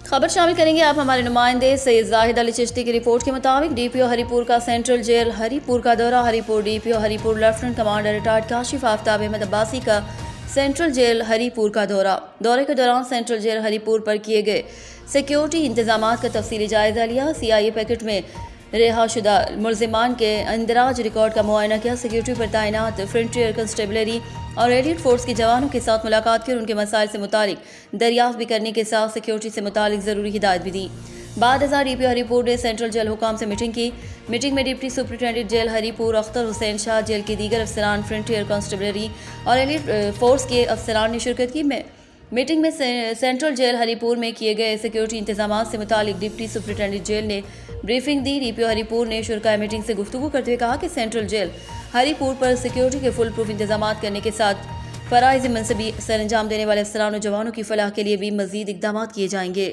खबर शामिल करेंगे आप हमारे नुमाइंदे सैयद जाहिद अली चिश्ती की रिपोर्ट के मुताबिक डीपीओ हरिपुर का सेंट्रल जेल हरिपुर का दौरा। Haripur DPO Haripur lieutenant commander retired Kashif Aftab Ahmed Abbasi का सेंट्रल जेल हरिपुर का दौरे के दौरान सेंट्रल जेल हरिपुर पर किए गए सिक्योरिटी इंतजाम का तफसीली जायजा लिया। CIA पैकेट में रिहाशुदा मुलजिमान के इंदराज रिकॉर्ड का मुआयना किया। सिक्योरिटी पर तैनात फ्रंटियर कंस्टेबलरी और एलिट फोर्स के जवानों के साथ मुलाकात की और उनके मसाइल से मुतालिक दरियाफ्त भी करने के साथ सिक्योरिटी से मुतालिक ज़रूरी हिदायत भी दी। बाद डीपीओ हरिपुर ने सेंट्रल जेल हुकाम से मीटिंग की। मीटिंग में deputy superintendent jail Haripur Akhtar Hussain Shah, jail के दीगर अफसरान, फ्रंटियर कांस्टेबलरी और एलिट फोर्स के अफसरान ने शिरकत की। मीटिंग में सेंट्रल जेल हरिपुर में किए गए सिक्योरिटी इंतजाम से मुतालिक डिप्टी सुपरिटेंडेंट जेल ने ब्रीफिंग दी। डीपीओ हरिपुर ने शुरकाए मीटिंग से गुफ्तगू करते हुए कहा कि सेंट्रल जेल हरिपुर पर सिक्योरिटी के फुल प्रूफ इंतजाम करने के साथ फ़राइज़ मनसबी सर अंजाम देने वाले अफसरान और जवानों की फलाह के लिए भी मज़ीद इक़दाम किए जाएंगे।